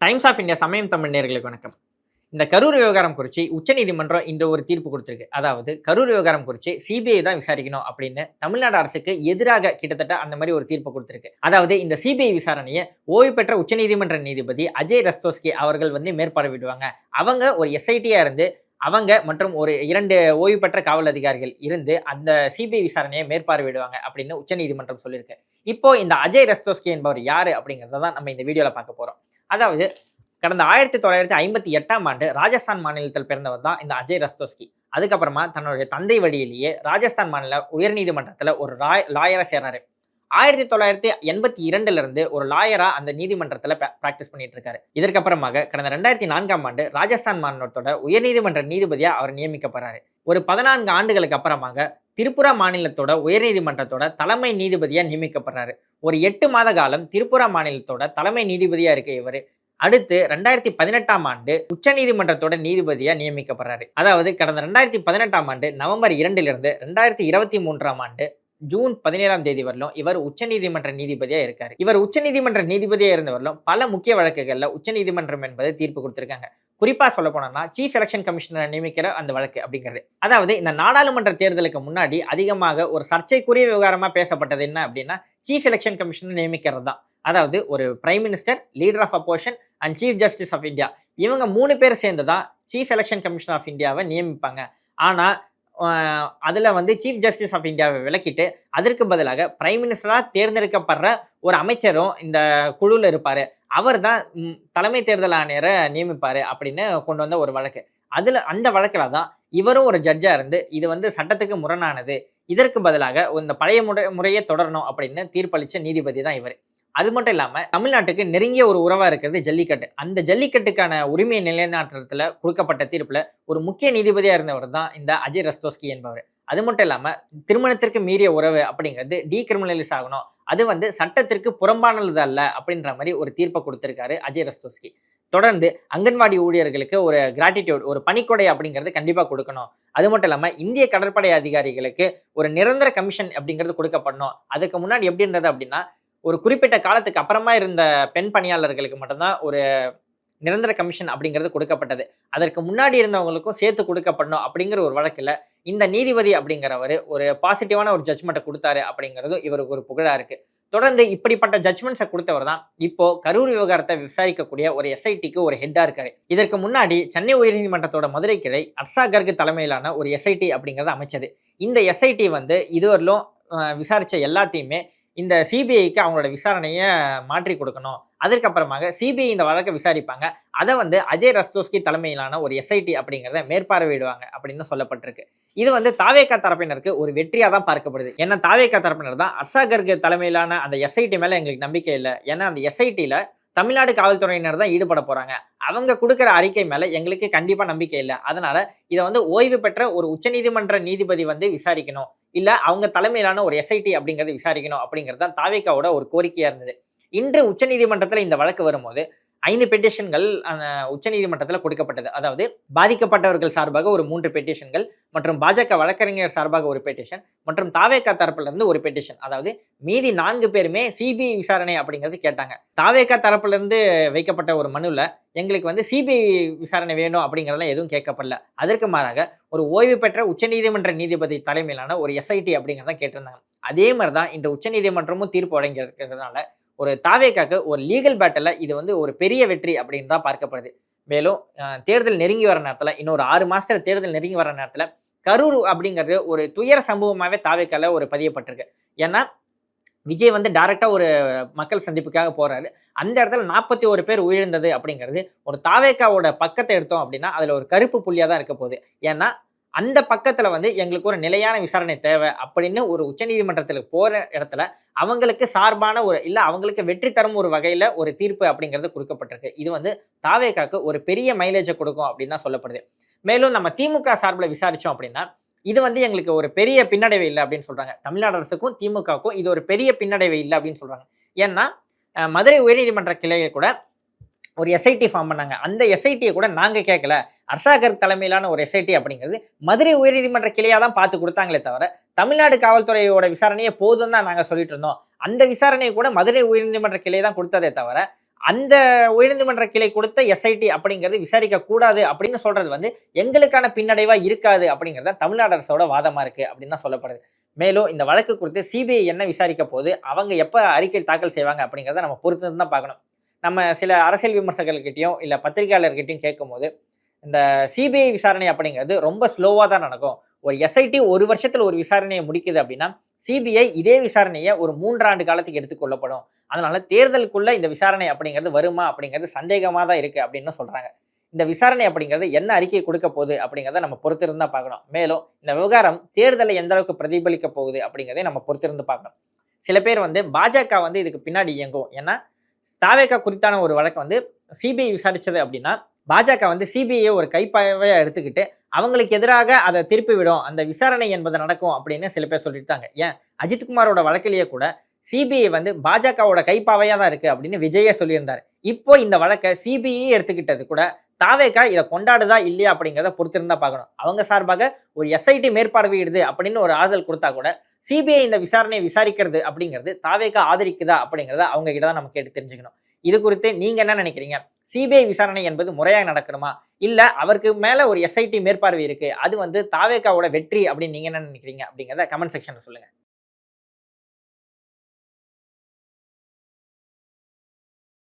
Times of India சமயம் தமிழ் நேயர்களுக்கு வணக்கம். இந்த கரூர் விவகாரம் குறித்து உச்சநீதிமன்றம் இன்று ஒரு தீர்ப்பு கொடுத்திருக்கு. அதாவது கரூர் விவகாரம் குறித்து சிபிஐ தான் விசாரிக்கணும் அப்படின்னு தமிழ்நாடு அரசுக்கு எதிராக கிட்டத்தட்ட அந்த மாதிரி ஒரு தீர்ப்பு கொடுத்திருக்கு. அதாவது இந்த சிபிஐ விசாரணையை ஓய்வு பெற்ற உச்சநீதிமன்ற நீதிபதி அஜய் ரஸ்தோஸ்கி அவர்கள் மேற்பார்வையிடுவாங்க. அவங்க ஒரு எஸ்ஐடியா இருந்து அவங்க மற்றும் ஒரு 2 ஓய்வு பெற்ற காவல் அதிகாரிகள் இருந்து அந்த சிபிஐ விசாரணையை மேற்பார்வையிடுவாங்க அப்படின்னு உச்சநீதிமன்றம் சொல்லியிருக்கு. இப்போ இந்த அஜய் ரஸ்தோஸ்கி என்பவர் யாரு அப்படிங்கிறத தான் நம்ம இந்த வீடியோல பார்க்க போறோம். அதாவது கடந்த 1958ஆம் ஆண்டு ராஜஸ்தான் மாநிலத்தில் பிறந்தவர் தான் இந்த அஜய் ரஸ்தோஸ்கி. அதுக்கப்புறமா தன்னுடைய தந்தை வழியிலேயே ராஜஸ்தான் மாநில உயர்நீதிமன்றத்துல ஒரு லாயரா சேர்றாரு. 1982ல இருந்து ஒரு லாயரா அந்த நீதிமன்றத்துல பிராக்டிஸ் பண்ணிட்டு இருக்காரு. இதற்கப்புறமாக கடந்த 2004ஆம் ஆண்டு ராஜஸ்தான் மாநிலத்தோட உயர்நீதிமன்ற நீதிபதியா அவர் நியமிக்கப்படுறாரு. ஒரு 14 ஆண்டுகளுக்கு அப்புறமாக திரிபுரா மாநிலத்தோட உயர்நீதிமன்றத்தோட தலைமை நீதிபதியா நியமிக்கப்படுறாரு. ஒரு 8 மாத காலம் திரிபுரா மாநிலத்தோட தலைமை நீதிபதியா இருக்க இவரு அடுத்து 2018ஆம் ஆண்டு உச்சநீதிமன்றத்தோட நீதிபதியா நியமிக்கப்படுறாரு. அதாவது கடந்த 2018ஆம் ஆண்டு நவம்பர் 2லிருந்து 2023ஆம் ஆண்டு ஜூன் 17ஆம் தேதி வரலும் இவர் உச்சநீதிமன்ற நீதிபதியா இருக்காரு. இவர் உச்சநீதிமன்ற நீதிபதியா இருந்தவர்களும் பல முக்கிய வழக்குகள்ல உச்சநீதிமன்றம் என்பது தீர்ப்பு கொடுத்திருக்காங்க. குறிப்பா சொல்ல போனோம்னா சீஃப் எலெக்ஷன் கமிஷனரை நியமிக்கிற அந்த வழக்கு அப்படிங்கிறது. அதாவது இந்த நாடாளுமன்ற தேர்தலுக்கு முன்னாடி அதிகமாக ஒரு சர்ச்சைக்குரிய விவகாரமா பேசப்பட்டது என்ன அப்படின்னா சீஃப் எலெக்ஷன் கமிஷனர் நியமிக்கிறது தான். அதாவது ஒரு prime minister, leader of opposition and chief justice of India இவங்க 3 பேர் சேர்ந்து தான் சீஃப் எலெக்ஷன் கமிஷனர் ஆஃப் இந்தியாவை நியமிப்பாங்க. ஆனா அதுல சீஃப் ஜஸ்டிஸ் ஆஃப் இந்தியாவை விலக்கிட்டு அதற்கு பதிலாக பிரைம் மினிஸ்டரா தேர்ந்தெடுக்கப்படுற ஒரு அமைச்சரும் இந்த குழுல இருப்பாரு. அவர் தான் தலைமை தேர்தல் ஆணையரை நியமிப்பாரு அப்படின்னு கொண்டு வந்த ஒரு வழக்கு. அந்த வழக்குல தான் இவரும் ஒரு ஜட்ஜா இருந்து இது சட்டத்துக்கு முரணானது, இதற்கு பதிலாக இந்த பழைய முறையே தொடரணும் அப்படின்னு தீர்ப்பளிச்ச நீதிபதி தான் இவர். அது மட்டும் இல்லாம தமிழ்நாட்டுக்கு நெருங்கிய ஒரு உறவா இருக்கிறது ஜல்லிக்கட்டு. அந்த ஜல்லிக்கட்டுக்கான உரிமையை நிலைநாட்டுறதுல கொடுக்கப்பட்ட தீர்ப்புல ஒரு முக்கிய நீதிபதியா இருந்தவர் தான் இந்த அஜய் ரஸ்தோஸ்கி என்பவர். அது மட்டும் இல்லாம திருமணத்திற்கு மீறிய உறவு அப்படிங்கிறது டீகிரிமினலைஸ் ஆகணும், அது சட்டத்திற்கு புறம்பானது அல்ல அப்படின்ற மாதிரி ஒரு தீர்ப்பை கொடுத்திருக்காரு அஜய் ரஸ்தோஸ்கி. தொடர்ந்து அங்கன்வாடி ஊழியர்களுக்கு ஒரு கிராட்டிடியூட், ஒரு பணிக்கொடை அப்படிங்கிறது கண்டிப்பா கொடுக்கணும். அது மட்டும் இல்லாம இந்திய கடற்படை அதிகாரிகளுக்கு ஒரு நிரந்தர கமிஷன் அப்படிங்கிறது கொடுக்கப்படணும். அதுக்கு முன்னாடி எப்படி இருந்தது அப்படின்னா ஒரு குறிப்பிட்ட காலத்துக்கு அப்புறமா இருந்த பெண் பணியாளர்களுக்கு மட்டும்தான் ஒரு நிரந்தர கமிஷன் அப்படிங்கிறது கொடுக்கப்பட்டது. அதற்கு முன்னாடி இருந்தவங்களுக்கும் சேர்த்து கொடுக்கப்படணும் அப்படிங்கிற ஒரு வழக்குல இந்த நீதிபதி அப்படிங்கிறவர் ஒரு பாசிட்டிவான ஒரு ஜட்ஜ்மெண்ட்டை கொடுத்தாரு அப்படிங்கிறதும் இவருக்கு ஒரு புகழா இருக்கு. தொடர்ந்து இப்படிப்பட்ட ஜட்ஜ்மெண்ட்ஸை கொடுத்தவர் தான் இப்போ கரூர் விவகாரத்தை விசாரிக்கக்கூடிய ஒரு எஸ்ஐடிக்கு ஒரு ஹெட்டா இருக்காரு. இதற்கு முன்னாடி சென்னை உயர்நீதிமன்றத்தோட மதுரை கிளை அர்ஷா கர்க் தலைமையிலான ஒரு எஸ்ஐடி அப்படிங்கிறத அமைச்சது. இந்த எஸ்ஐடி இதுவரையிலும் விசாரிச்ச எல்லாத்தையுமே இந்த சிபிஐக்கு அவங்களோட விசாரணையை மாற்றி கொடுக்கணும். அதற்கப்புறமாக சிபிஐ இந்த வழக்கை விசாரிப்பாங்க. அதை அஜய் ரஸ்தோஸ்கி தலைமையிலான ஒரு எஸ்ஐடி அப்படிங்கிறத மேற்பார்வையிடுவாங்க அப்படின்னு சொல்லப்பட்டிருக்கு. இது தாவேகா தரப்பினருக்கு ஒரு வெற்றியா தான் பார்க்கப்படுது. ஏன்னா தாவேகா தரப்பினர் தான் அர்ஷா கர்க் தலைமையிலான அந்த எஸ்ஐடி மேல எங்களுக்கு நம்பிக்கை இல்லை, ஏன்னா அந்த எஸ்ஐடியில தமிழ்நாடு காவல்துறையினர் தான் ஈடுபட போறாங்க, அவங்க கொடுக்குற அறிக்கை மேல எங்களுக்கு கண்டிப்பா நம்பிக்கை இல்லை, அதனால இதை ஓய்வு பெற்ற ஒரு உச்சநீதிமன்ற நீதிபதி விசாரிக்கணும், இல்ல அவங்க தலைமையிலான ஒரு எஸ்ஐடி அப்படிங்கறது விசாரிக்கணும் அப்படிங்கிறது தான் தாவேகாவோட ஒரு கோரிக்கையா இருந்தது. இன்று உச்சநீதிமன்றத்துல இந்த வழக்கு வரும்போது 5 பெட்டிஷன்கள் உச்சநீதிமன்றத்தில் கொடுக்கப்பட்டது. அதாவது பாதிக்கப்பட்டவர்கள் சார்பாக ஒரு 3 பெட்டிஷன்கள் மற்றும் பாஜக வழக்கறிஞர் சார்பாக ஒரு பெட்டிஷன் மற்றும் தாவேகா தரப்புல இருந்து ஒரு பெட்டிஷன். அதாவது மீதி 4 பேருமே சிபிஐ விசாரணை அப்படிங்கிறது கேட்டாங்க. தாவேகா தரப்புல இருந்து வைக்கப்பட்ட ஒரு மனுல எங்களுக்கு சிபிஐ விசாரணை வேணும் அப்படிங்கிறதெல்லாம் எதுவும் கேட்கப்படல. அதற்கு மாறாக ஒரு ஓய்வு பெற்ற உச்சநீதிமன்ற நீதிபதி தலைமையிலான ஒரு எஸ்ஐடி அப்படிங்கிறத கேட்டிருந்தாங்க. அதே மாதிரிதான் இன்று உச்சநீதிமன்றமும் தீர்ப்பு வழங்கியிருக்கிறதுனால ஒரு தாவேகாக்கு ஒரு லீகல் பேட்டல்ல இது ஒரு பெரிய வெற்றி அப்படின்னு தான் பார்க்கப்படுது. மேலும் தேர்தல் நெருங்கி வர நேரத்துல இன்னொரு 6 மாசத்துல தேர்தல் நெருங்கி வர நேரத்துல கரூர் அப்படிங்கிறது ஒரு துயர சம்பவமாவே தாவேகால ஒரு பதியப்பட்டிருக்கு. ஏன்னா விஜய் டைரக்டா ஒரு மக்கள் சந்திப்புக்காக போறாரு. அந்த இடத்துல 41 பேர் உயிரிழந்தது அப்படிங்கிறது ஒரு தாவேகாவோட பக்கத்தை எடுத்தோம் அப்படின்னா அதுல ஒரு கருப்பு புள்ளியா தான் இருக்க போகுது. ஏன்னா அந்த பக்கத்துல எங்களுக்கு ஒரு நிலையான விசாரணை தேவை அப்படின்னு ஒரு உச்சநீதிமன்றத்துல போற இடத்துல அவங்களுக்கு சார்பான ஒரு இல்ல அவங்களுக்கு வெற்றி தரும் ஒரு வகையில ஒரு தீர்ப்பு அப்படிங்கிறது கொடுக்கப்பட்டிருக்கு. இது தாவேகாக்கு ஒரு பெரிய மைலேஜை கொடுக்கும் அப்படின்னு தான் சொல்லப்படுது. மேலும் நம்ம திமுக சார்பில் விசாரிச்சோம் அப்படின்னா இது எங்களுக்கு ஒரு பெரிய பின்னடைவு இல்லை அப்படின்னு சொல்றாங்க. தமிழ்நாடு அரசுக்கும் திமுகவுக்கும் இது ஒரு பெரிய பின்னடைவு இல்லை அப்படின்னு சொல்றாங்க. ஏன்னா மதுரை உயர்நீதிமன்ற கிளையை கூட ஒரு எஸ்ஐடி ஃபார்ம் பண்ணாங்க. அந்த எஸ்ஐடியை கூட நாங்க கேட்கல, அர்ஷா கர்க் தலைமையிலான ஒரு எஸ்ஐடி அப்படிங்கிறது மதுரை உயர்நீதிமன்ற கிளையா தான் பார்த்து கொடுத்தாங்களே தவிர தமிழ்நாடு காவல்துறையோட விசாரணையை போதும் தான் நாங்க சொல்லிட்டு இருந்தோம். அந்த விசாரணையை கூட மதுரை உயர்நீதிமன்ற கிளை தான் கொடுத்ததே தவிர அந்த உயர்நீதிமன்ற கிளை கொடுத்த எஸ்ஐடி அப்படிங்கிறது விசாரிக்க கூடாது அப்படின்னு சொல்றது வந்து எங்களுக்கான பின்னடைவா இருக்காது அப்படிங்கிறது தான் தமிழ்நாடு அரசோட வாதமா இருக்கு அப்படின்னு தான் சொல்லப்படுது. மேலும் இந்த வழக்கு குறித்து சிபிஐ என்ன விசாரிக்க போது, அவங்க எப்ப அறிக்கை தாக்கல் செய்வாங்க அப்படிங்கிறத நம்ம பொறுத்து தான் பார்க்கணும். நம்ம சில அரசியல் விமர்சகர்கள்கிட்டயும், இல்ல பத்திரிகையாளர்கிட்டயும் கேட்கும்போது, இந்த சிபிஐ விசாரணை அப்படிங்கிறது ரொம்ப ஸ்லோவா தான் நடக்கும். ஒரு எஸ்ஐடி 1 வருஷத்துல ஒரு விசாரணைய முடிக்குது அப்படின்னா, சிபிஐ இதே விசாரணைய ஒரு 3 ஆண்டு காலத்துக்கு எடுத்துக் கொள்ளப்படும். அதனால தேர்தலுக்குள்ள இந்த விசாரணை அப்படிங்கிறது வருமா அப்படிங்கிறது சந்தேகமா தான் இருக்கு அப்படின்னு சொல்றாங்க. இந்த விசாரணை அப்படிங்கிறது என்ன அறிக்கை கொடுக்க போகுது அப்படிங்கிறத நம்ம பொறுத்திருந்து தான் பார்க்கணும். மேலும் இந்த விவகாரம் தேர்தலை எந்த அளவுக்கு பிரதிபலிக்க போகுது அப்படிங்கிறதையும் நம்ம பொறுத்திருந்து பார்க்கணும். சில பேர் வந்து பாஜக வந்து இதுக்கு பின்னாடி இயங்கும். ஏன்னா, தாவேகா குறித்தான ஒரு வழக்க வந்து சிபிஐ விசாரிச்சது அப்படின்னா, பாஜக வந்து சிபிஐ ஒரு கைப்பாவையா எடுத்துக்கிட்டு, அவங்களுக்கு எதிராக அத திருப்பி விடும். அந்த விசாரணை என்பது நடக்கும் அப்படின்னு சில பேர் சொல்லிட்டாங்க. ஏன் அஜித்குமாரோட வழக்கிலேயே கூட சிபிஐ வந்து பாஜகவோட கைப்பாவையா தான் இருக்கு அப்படின்னு விஜயே சொல்லியிருந்தாரு. இப்போ இந்த வழக்க சிபிஐ எடுத்துக்கிட்டது கூட தாவேகா இத கொண்டாடுதா இல்லையா அப்படிங்கிறத பொறுத்திருந்தா பார்க்கணும். அவங்க சார்பாக ஒரு எஸ்ஐடி மேற்பார்வையிடுது அப்படின்னு ஒரு ஆறுதல் கொடுத்தா கூட, சிபிஐ இந்த விசாரணையை விசாரிக்கிறது அப்படிங்கிறது தாவேகா ஆதரிக்குதா அப்படிங்கிறத அவங்க கிட்ட தான் நம்ம கேட்டு தெரிஞ்சுக்கணும். இது குறித்து நீங்க என்ன நினைக்கிறீங்க? சிபிஐ விசாரணை என்பது முறையா நடக்கணுமா? இல்ல அவருக்கு மேல ஒரு எஸ்ஐடி மேற்பார்வை இருக்கு. அது வந்து தாவேகாவோட வெற்றி அப்படின்னு நீங்க என்ன நினைக்கிறீங்க? அப்படிங்கிறத கமெண்ட் செக்ஷன்ல சொல்லுங்க.